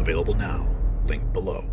Available now. Link below.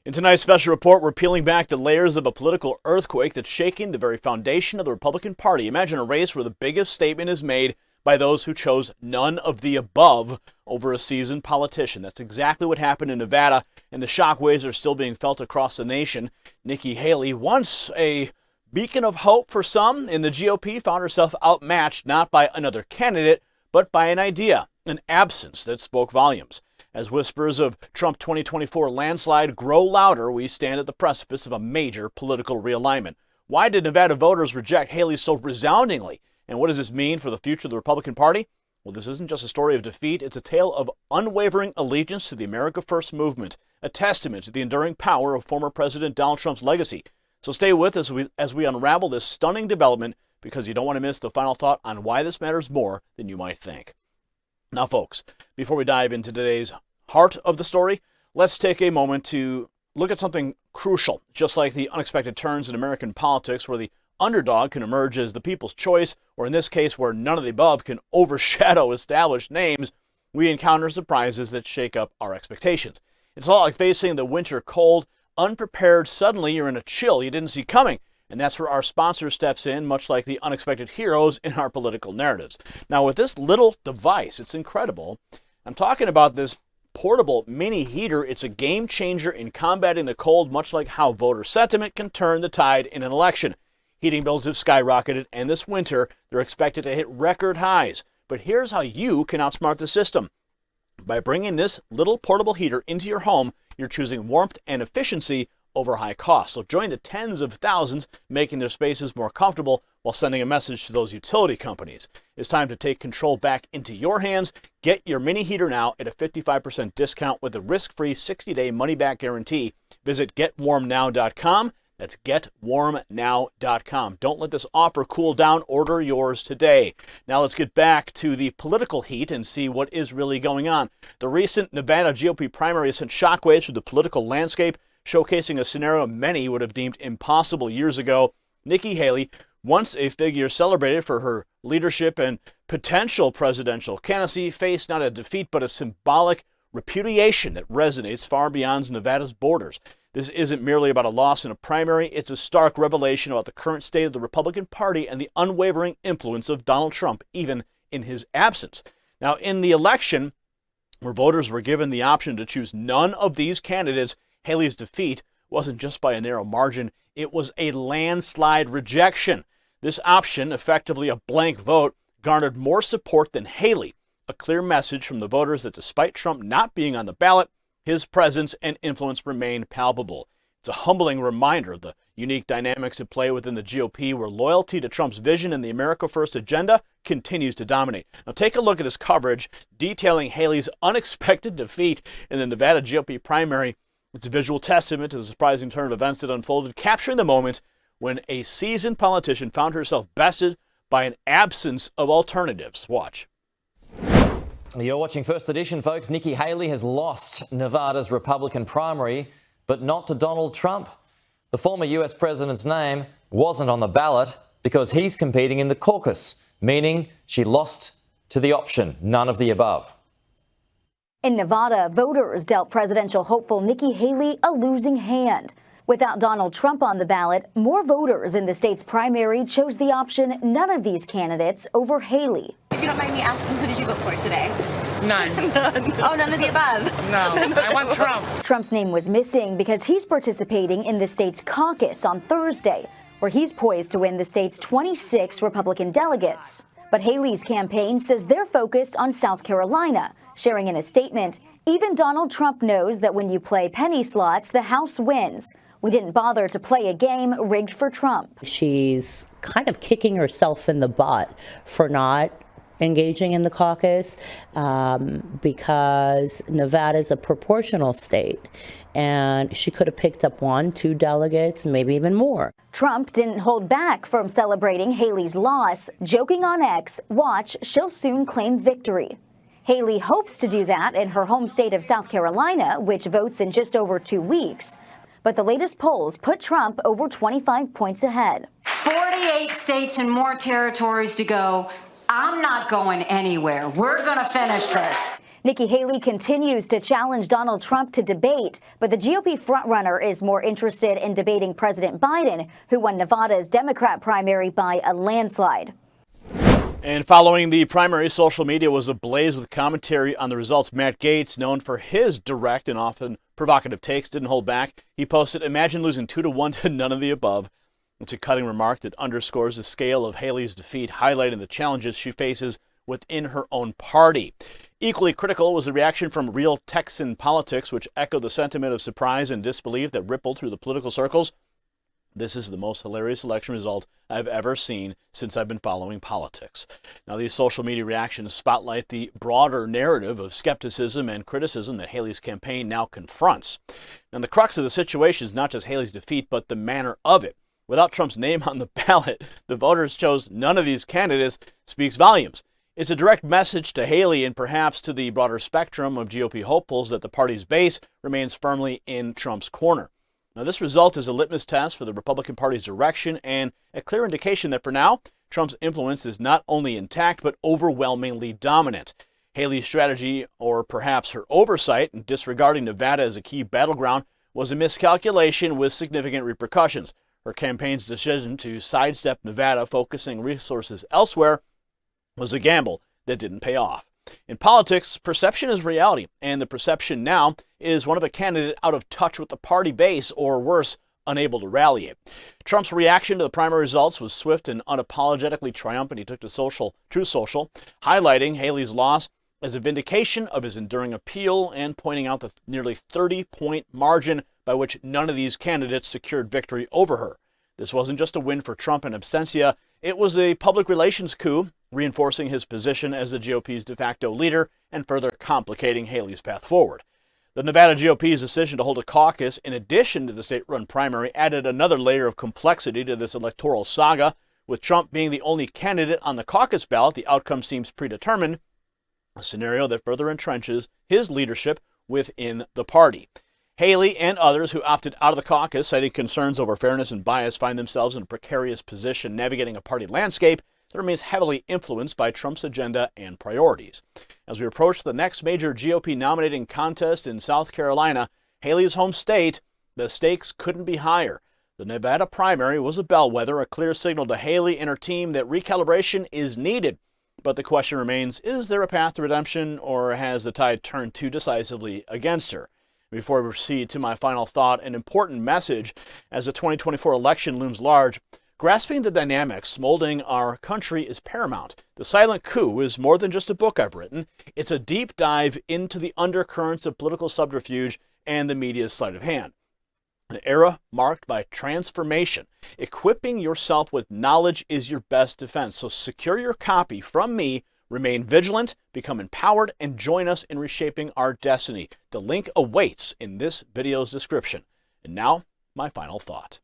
In tonight's special report, we're peeling back the layers of a political earthquake that's shaking the very foundation of the Republican Party. Imagine a race where the biggest statement is made by those who chose none of the above over a seasoned politician. That's exactly what happened in Nevada, and the shockwaves are still being felt across the nation. Nikki Haley, once a beacon of hope for some in the GOP, found herself outmatched not by another candidate, but by an idea, an absence that spoke volumes. As whispers of Trump 2024 landslide grow louder, we stand at the precipice of a major political realignment. Why did Nevada voters reject Haley so resoundingly? And what does this mean for the future of the Republican Party? Well, this isn't just a story of defeat. It's a tale of unwavering allegiance to the America First movement, a testament to the enduring power of former President Donald Trump's legacy. So stay with us as we unravel this stunning development, because you don't want to miss the final thought on why this matters more than you might think. Now, folks, before we dive into today's heart of the story, let's take a moment to look at something crucial. Just like the unexpected turns in American politics, where the underdog can emerge as the people's choice, or in this case, where none of the above can overshadow established names, we encounter surprises that shake up our expectations. It's a lot like facing the winter cold. Unprepared, suddenly you're in a chill you didn't see coming. And that's where our sponsor steps in, much like the unexpected heroes in our political narratives. Now, with this little device, it's incredible. I'm talking about this portable mini heater. It's a game changer in combating the cold, much like how voter sentiment can turn the tide in an election. Heating bills have skyrocketed, and this winter, they're expected to hit record highs. But here's how you can outsmart the system. By bringing this little portable heater into your home, you're choosing warmth and efficiency over high cost. So join the tens of thousands making their spaces more comfortable while sending a message to those utility companies. It's time to take control back into your hands. Get your mini heater now at a 55% discount with a risk-free 60-day money-back guarantee. Visit getwarmnow.com. That's getwarmnow.com. Don't let this offer cool down. Order yours today. Now let's get back to the political heat and see what is really going on. The recent Nevada GOP primary sent shockwaves through the political landscape, showcasing a scenario many would have deemed impossible years ago. Nikki Haley, once a figure celebrated for her leadership and potential presidential candidacy, faced not a defeat but a symbolic repudiation that resonates far beyond Nevada's borders. This isn't merely about a loss in a primary. It's a stark revelation about the current state of the Republican Party and the unwavering influence of Donald Trump, even in his absence. Now, in the election, where voters were given the option to choose none of these candidates, Haley's defeat wasn't just by a narrow margin. It was a landslide rejection. This option, effectively a blank vote, garnered more support than Haley, a clear message from the voters that despite Trump not being on the ballot, his presence and influence remain palpable. It's a humbling reminder of the unique dynamics at play within the GOP, where loyalty to Trump's vision and the America First agenda continues to dominate. Now take a look at this coverage detailing Haley's unexpected defeat in the Nevada GOP primary. It's a visual testament to the surprising turn of events that unfolded, capturing the moment when a seasoned politician found herself bested by an absence of alternatives. Watch. You're watching First Edition, folks. Nikki Haley has lost Nevada's Republican primary, but not to Donald Trump. The former U.S. president's name wasn't on the ballot because he's competing in the caucus, meaning she lost to the option, none of the above. In Nevada, voters dealt presidential hopeful Nikki Haley a losing hand. Without Donald Trump on the ballot, more voters in the state's primary chose the option none of these candidates over Haley. If you don't mind me asking, who did you vote for today? None. None. Oh, none of the above? No, I want Trump. Trump's name was missing because he's participating in the state's caucus on Thursday, where he's poised to win the state's 26 Republican delegates. But Haley's campaign says they're focused on South Carolina, sharing in a statement, "Even Donald Trump knows that when you play penny slots, the House wins. We didn't bother to play a game rigged for Trump." She's kind of kicking herself in the butt for not engaging in the caucus because Nevada's a proportional state, and she could have picked up 1, 2 delegates, maybe even more. Trump didn't hold back from celebrating Haley's loss, joking on X, "Watch, she'll soon claim victory." Haley hopes to do that in her home state of South Carolina, which votes in just over 2 weeks. But the latest polls put Trump over 25 points ahead. 48 states and more territories to go. I'm not going anywhere. We're going to finish this. Nikki Haley continues to challenge Donald Trump to debate, but the GOP frontrunner is more interested in debating President Biden, who won Nevada's Democrat primary by a landslide. And following the primary, social media was ablaze with commentary on the results. Matt Gaetz, known for his direct and often provocative takes, didn't hold back. He posted, "Imagine losing 2-1 to none of the above." It's a cutting remark that underscores the scale of Haley's defeat, highlighting the challenges she faces within her own party. Equally critical was the reaction from Real Texan Politics, which echoed the sentiment of surprise and disbelief that rippled through the political circles. This is the most hilarious election result I've ever seen since I've been following politics. Now, these social media reactions spotlight the broader narrative of skepticism and criticism that Haley's campaign now confronts. Now, the crux of the situation is not just Haley's defeat, but the manner of it. Without Trump's name on the ballot, the voters chose none of these candidates speaks volumes. It's a direct message to Haley and perhaps to the broader spectrum of GOP hopefuls that the party's base remains firmly in Trump's corner. Now, this result is a litmus test for the Republican Party's direction and a clear indication that for now, Trump's influence is not only intact but overwhelmingly dominant. Haley's strategy, or perhaps her oversight in disregarding Nevada as a key battleground, was a miscalculation with significant repercussions. Her campaign's decision to sidestep Nevada, focusing resources elsewhere, was a gamble that didn't pay off. In politics, perception is reality, and the perception now is one of a candidate out of touch with the party base, or worse, unable to rally it. Trump's reaction to the primary results was swift and unapologetically triumphant. He took to Truth Social, highlighting Haley's loss as a vindication of his enduring appeal and pointing out the nearly 30-point margin by which none of these candidates secured victory over her. This wasn't just a win for Trump in absentia, it was a public relations coup, reinforcing his position as the GOP's de facto leader and further complicating Haley's path forward. The Nevada GOP's decision to hold a caucus, in addition to the state-run primary, added another layer of complexity to this electoral saga. With Trump being the only candidate on the caucus ballot, the outcome seems predetermined, a scenario that further entrenches his leadership within the party. Haley and others who opted out of the caucus, citing concerns over fairness and bias, find themselves in a precarious position navigating a party landscape that remains heavily influenced by Trump's agenda and priorities. As we approach the next major GOP nominating contest in South Carolina, Haley's home state, the stakes couldn't be higher. The Nevada primary was a bellwether, a clear signal to Haley and her team that recalibration is needed. But the question remains, is there a path to redemption, or has the tide turned too decisively against her? Before we proceed to my final thought, an important message as the 2024 election looms large. Grasping the dynamics molding our country is paramount. The Silent Coup is more than just a book I've written. It's a deep dive into the undercurrents of political subterfuge and the media's sleight of hand. An era marked by transformation. Equipping yourself with knowledge is your best defense. So secure your copy from me. Remain vigilant, become empowered, and join us in reshaping our destiny. The link awaits in this video's description. And now, my final thought.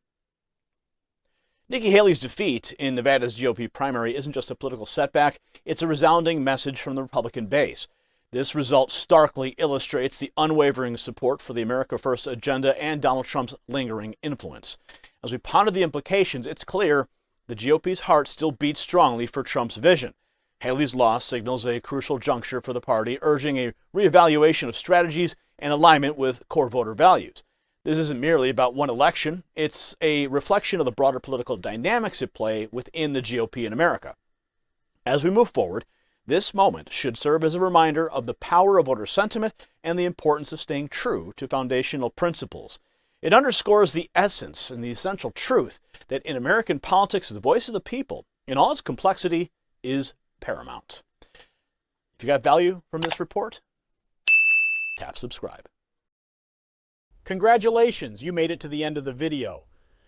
Nikki Haley's defeat in Nevada's GOP primary isn't just a political setback, it's a resounding message from the Republican base. This result starkly illustrates the unwavering support for the America First agenda and Donald Trump's lingering influence. As we ponder the implications, it's clear the GOP's heart still beats strongly for Trump's vision. Haley's loss signals a crucial juncture for the party, urging a reevaluation of strategies and alignment with core voter values. This isn't merely about one election, it's a reflection of the broader political dynamics at play within the GOP in America. As we move forward, this moment should serve as a reminder of the power of voter sentiment and the importance of staying true to foundational principles. It underscores the essence and the essential truth that in American politics, the voice of the people, in all its complexity, is paramount. If you got value from this report, tap subscribe. Congratulations, you made it to the end of the video.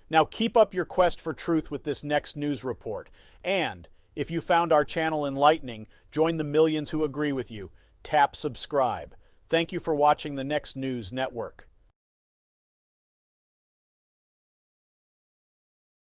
Now keep up your quest for truth with this next news report. And if you found our channel enlightening, join the millions who agree with you. Tap subscribe. Thank you for watching the Next News Network.